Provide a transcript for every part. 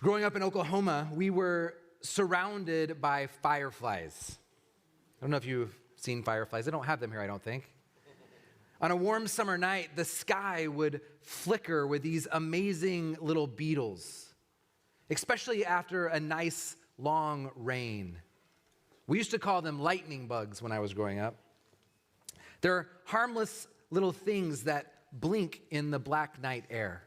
So growing up in Oklahoma, we were surrounded by fireflies. I don't know if you've seen fireflies. I don't have them here, I don't think. On a warm summer night, the sky would flicker with these amazing little beetles, especially after a nice long rain. We used to call them lightning bugs when I was growing up. They're harmless little things that blink in the black night air.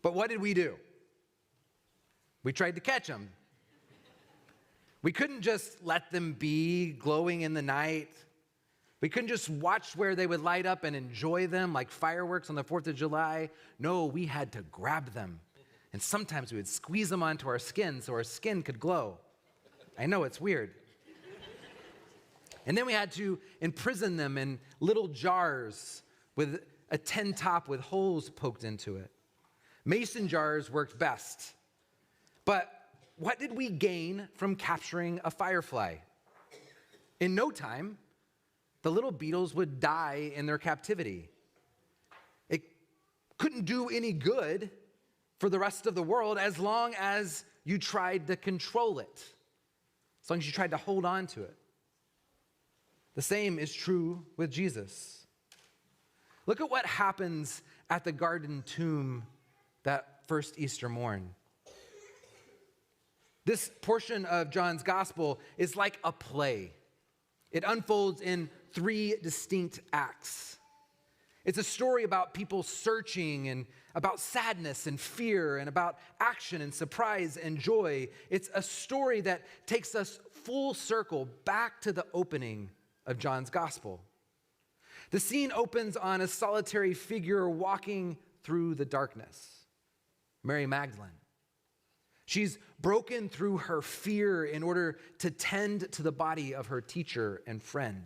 But what did we do? We tried to catch them. We couldn't just let them be glowing in the night. We couldn't just watch where they would light up and enjoy them like fireworks on the 4th of July. No, we had to grab them. And sometimes we would squeeze them onto our skin so our skin could glow. I know, it's weird. And then we had to imprison them in little jars with a tin top with holes poked into it. Mason jars worked best. But what did we gain from capturing a firefly? In no time, the little beetles would die in their captivity. It couldn't do any good for the rest of the world as long as you tried to control it, as long as you tried to hold on to it. The same is true with Jesus. Look at what happens at the garden tomb that first Easter morn. This portion of John's gospel is like a play. It unfolds in 3 distinct acts. It's a story about people searching and about sadness and fear and about action and surprise and joy. It's a story that takes us full circle back to the opening of John's gospel. The scene opens on a solitary figure walking through the darkness, Mary Magdalene. She's broken through her fear in order to tend to the body of her teacher and friend.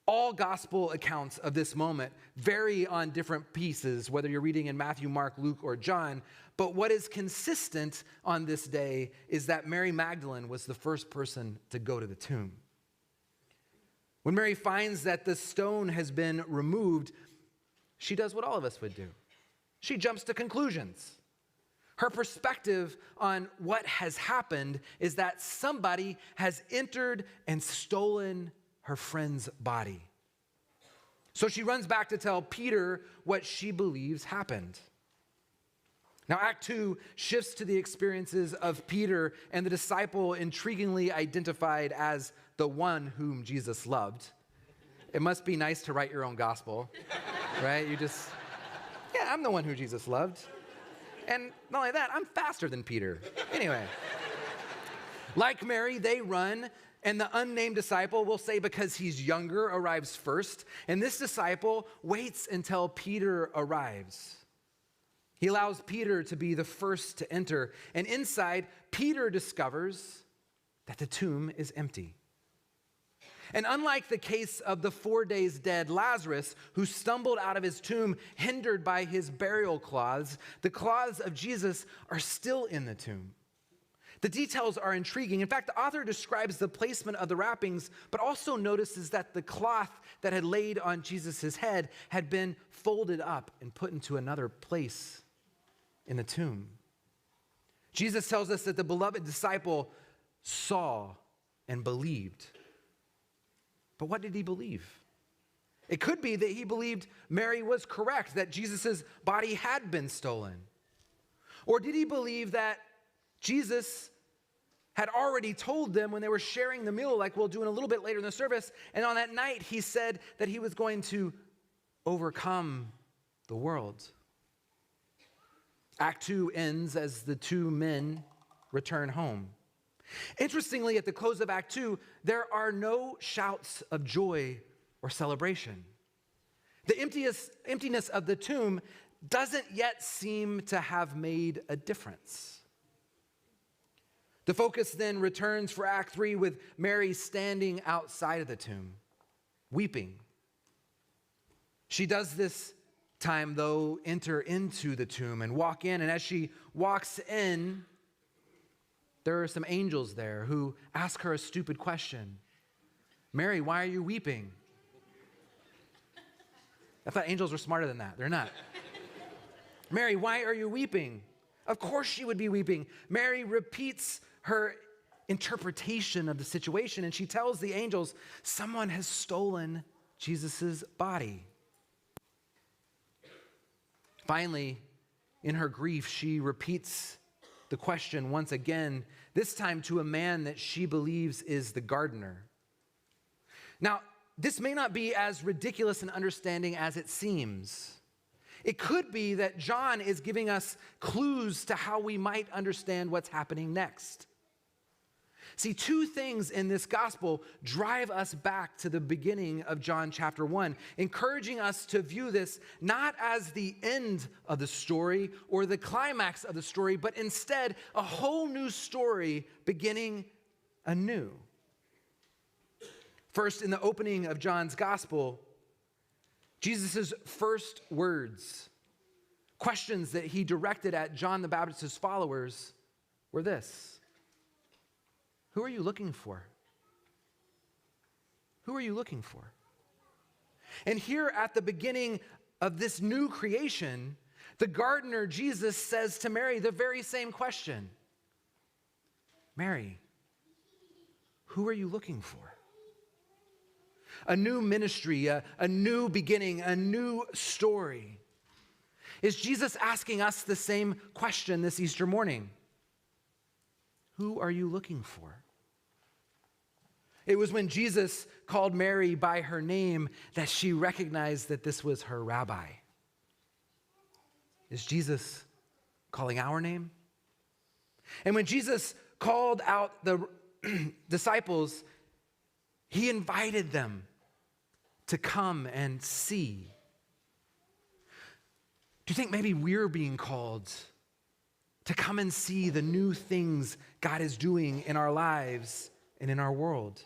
All gospel accounts of this moment vary on different pieces, whether you're reading in Matthew, Mark, Luke, or John. But what is consistent on this day is that Mary Magdalene was the first person to go to the tomb. When Mary finds that the stone has been removed, she does what all of us would do. She jumps to conclusions. Her perspective on what has happened is that somebody has entered and stolen her friend's body. So she runs back to tell Peter what she believes happened. Now, Act 2 shifts to the experiences of Peter and the disciple intriguingly identified as the one whom Jesus loved. It must be nice to write your own gospel, right? I'm the one who Jesus loved. And not only that, I'm faster than Peter. Anyway, like Mary, they run, and the unnamed disciple, will say because he's younger, arrives first. And this disciple waits until Peter arrives. He allows Peter to be the first to enter. And inside, Peter discovers that the tomb is empty. And unlike the case of the 4 days dead Lazarus, who stumbled out of his tomb hindered by his burial cloths, the cloths of Jesus are still in the tomb. The details are intriguing. In fact, the author describes the placement of the wrappings, but also notices that the cloth that had laid on Jesus' head had been folded up and put into another place in the tomb. Jesus tells us that the beloved disciple saw and believed. But what did he believe? It could be that he believed Mary was correct, that Jesus' body had been stolen. Or did he believe that Jesus had already told them when they were sharing the meal, like we'll do in a little bit later in the service, and on that night he said that he was going to overcome the world. Act 2 ends as the 2 men return home. Interestingly, at the close of Act 2, there are no shouts of joy or celebration. The emptiness of the tomb doesn't yet seem to have made a difference. The focus then returns for Act 3 with Mary standing outside of the tomb, weeping. She does this time, though, enter into the tomb and walk in, and as she walks in, there are some angels there who ask her a stupid question. Mary, why are you weeping? I thought angels were smarter than that. They're not. Mary, why are you weeping? Of course she would be weeping. Mary repeats her interpretation of the situation, and she tells the angels, someone has stolen Jesus' body. Finally, in her grief, she repeats the question once again, this time to a man that she believes is the gardener. Now, this may not be as ridiculous an understanding as it seems. It could be that John is giving us clues to how we might understand what's happening next. See, two things in this gospel drive us back to the beginning of John chapter 1, encouraging us to view this not as the end of the story or the climax of the story, but instead a whole new story beginning anew. First, in the opening of John's gospel, Jesus' first words, questions that he directed at John the Baptist's followers, were this: who are you looking for? Who are you looking for? And here at the beginning of this new creation, the gardener Jesus says to Mary the very same question. Mary, who are you looking for? A new ministry, a new beginning, a new story. Is Jesus asking us the same question this Easter morning? Who are you looking for? It was when Jesus called Mary by her name that she recognized that this was her rabbi. Is Jesus calling our name? And when Jesus called out the disciples, he invited them to come and see. Do you think maybe we're being called to come and see the new things God is doing in our lives and in our world?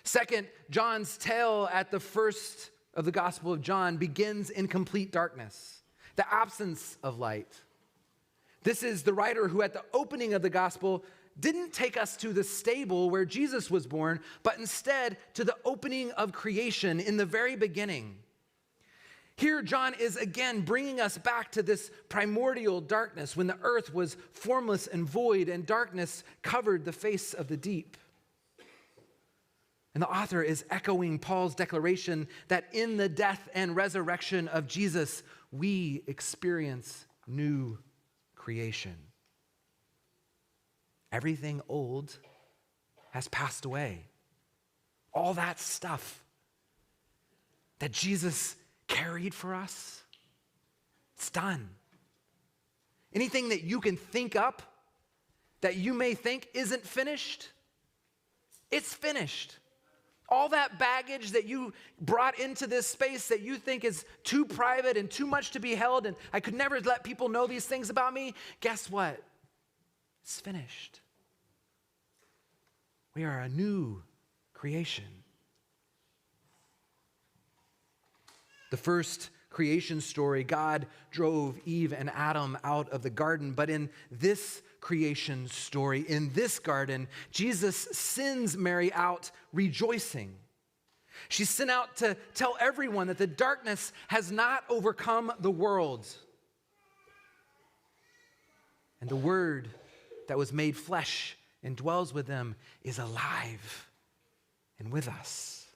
Second, John's tale at the first of the Gospel of John begins in complete darkness, the absence of light. This is the writer who at the opening of the gospel didn't take us to the stable where Jesus was born, but instead to the opening of creation in the very beginning. Here, John is again bringing us back to this primordial darkness when the earth was formless and void and darkness covered the face of the deep. And the author is echoing Paul's declaration that in the death and resurrection of Jesus, we experience new creation. Everything old has passed away. All that stuff that Jesus carried for us, it's done. Anything that you can think up that you may think isn't finished, it's finished. All that baggage that you brought into this space that you think is too private and too much to be held, and I could never let people know these things about me, guess what? It's finished. We are a new creation. The first creation story, God drove Eve and Adam out of the garden, but in this creation story, in this garden, Jesus sends Mary out rejoicing. She's sent out to tell everyone that the darkness has not overcome the world. And the Word that was made flesh and dwells with them is alive and with us.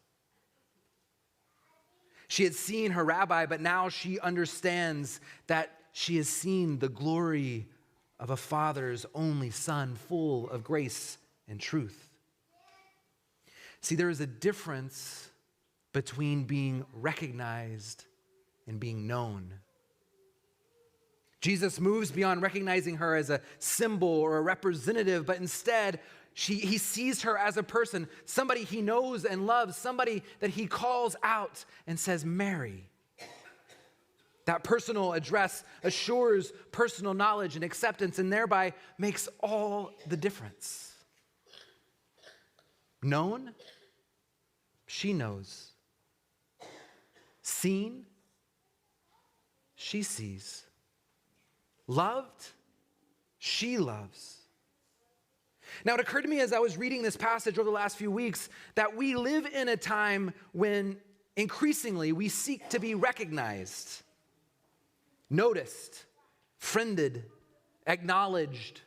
She had seen her rabbi, but now she understands that she has seen the glory of a Father's only Son, full of grace and truth. See, there is a difference between being recognized and being known. Jesus moves beyond recognizing her as a symbol or a representative, but instead, he sees her as a person, somebody he knows and loves, somebody that he calls out and says, Mary. That personal address assures personal knowledge and acceptance and thereby makes all the difference. Known, she knows. Seen, she sees. Loved, she loves. Now, it occurred to me as I was reading this passage over the last few weeks that we live in a time when increasingly we seek to be recognized, noticed, friended, acknowledged,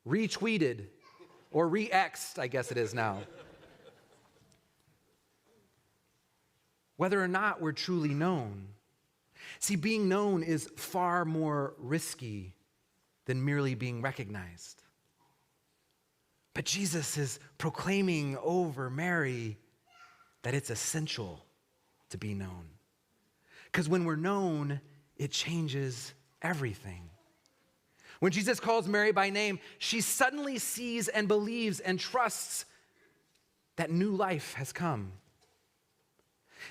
retweeted, or re-X'd, I guess it is now. Whether or not we're truly known. See, being known is far more risky than merely being recognized. But Jesus is proclaiming over Mary that it's essential to be known. Because when we're known, it changes everything. When Jesus calls Mary by name, she suddenly sees and believes and trusts that new life has come.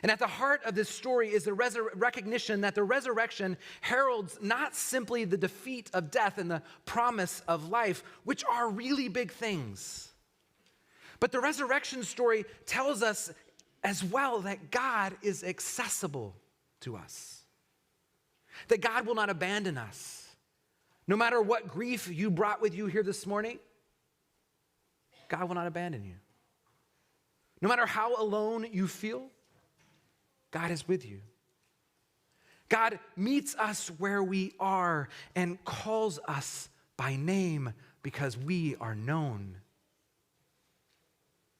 And at the heart of this story is the recognition that the resurrection heralds not simply the defeat of death and the promise of life, which are really big things. But the resurrection story tells us as well that God is accessible to us. That God will not abandon us. No matter what grief you brought with you here this morning, God will not abandon you. No matter how alone you feel, God is with you. God meets us where we are and calls us by name because we are known.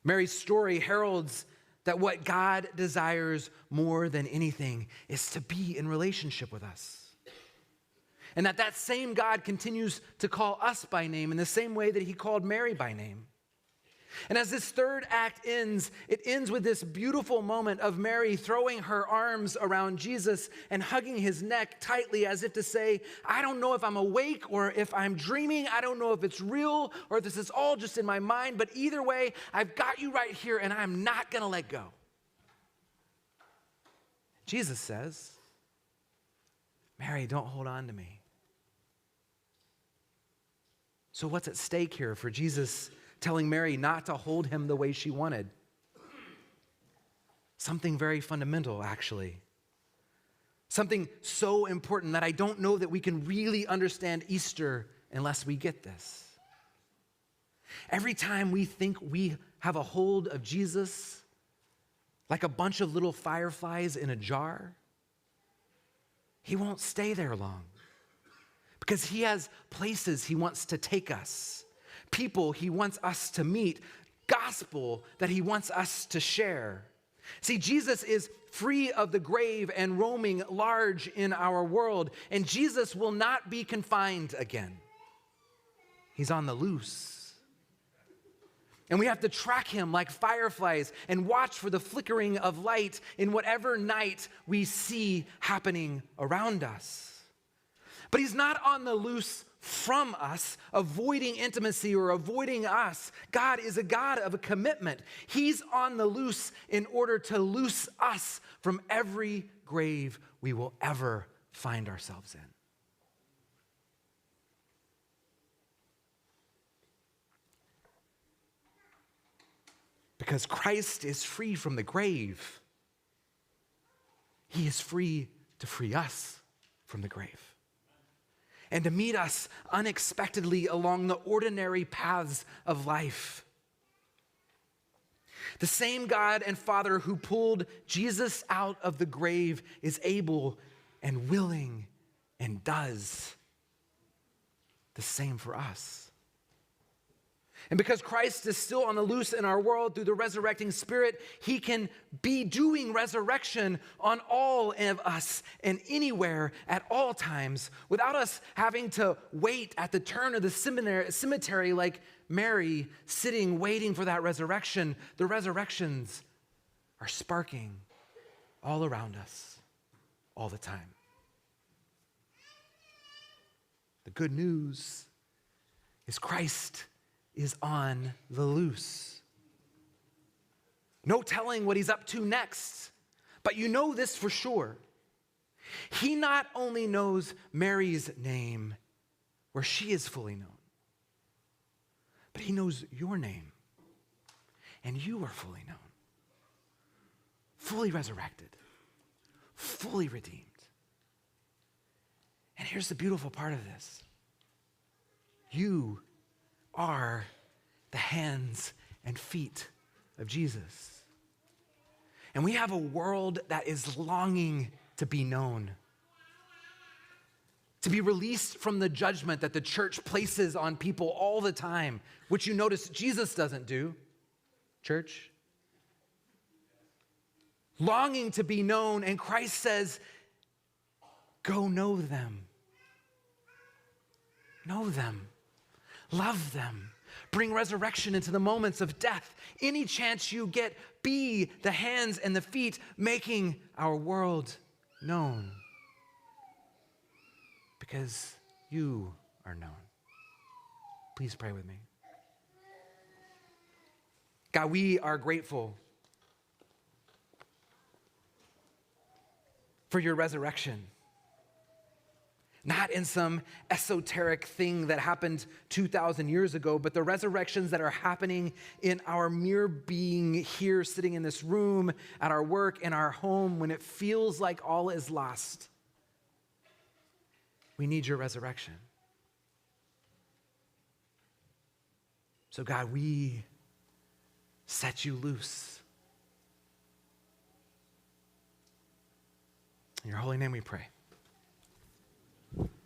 Mary's story heralds that what God desires more than anything is to be in relationship with us. And that same God continues to call us by name in the same way that he called Mary by name. And as this third act ends, it ends with this beautiful moment of Mary throwing her arms around Jesus and hugging his neck tightly as if to say, I don't know if I'm awake or if I'm dreaming. I don't know if it's real or if this is all just in my mind, but either way, I've got you right here and I'm not going to let go. Jesus says, Mary, don't hold on to me. So what's at stake here for Jesus telling Mary not to hold him the way she wanted? Something very fundamental, actually. Something so important that I don't know that we can really understand Easter unless we get this. Every time we think we have a hold of Jesus, like a bunch of little fireflies in a jar, he won't stay there long. Because he has places he wants to take us, people he wants us to meet, gospel that he wants us to share. See, Jesus is free of the grave and roaming large in our world, and Jesus will not be confined again. He's on the loose. And we have to track him like fireflies and watch for the flickering of light in whatever night we see happening around us. But he's not on the loose from us, avoiding intimacy or avoiding us. God is a God of a commitment. He's on the loose in order to loose us from every grave we will ever find ourselves in. Because Christ is free from the grave, he is free to free us from the grave. And to meet us unexpectedly along the ordinary paths of life. The same God and Father who pulled Jesus out of the grave is able and willing and does the same for us. And because Christ is still on the loose in our world through the resurrecting Spirit, he can be doing resurrection on all of us and anywhere at all times without us having to wait at the turn of the cemetery like Mary sitting waiting for that resurrection. The resurrections are sparking all around us all the time. The good news is Christ is on the loose. No telling what he's up to next, but you know this for sure. He not only knows Mary's name, where she is fully known, but he knows your name, and you are fully known, fully resurrected, fully redeemed. And here's the beautiful part of this. You are the hands and feet of Jesus. And we have a world that is longing to be known. to be released from the judgment that the church places on people all the time, which you notice Jesus doesn't do, church. Longing to be known, and Christ says, go know them. Know them. Love them. Bring resurrection into the moments of death. Any chance you get, be the hands and the feet making our world known. Because you are known. Please pray with me. God, we are grateful for your resurrection. Not in some esoteric thing that happened 2,000 years ago, but the resurrections that are happening in our mere being here, sitting in this room, at our work, in our home, when it feels like all is lost. We need your resurrection. So God, we set you loose. In your holy name we pray.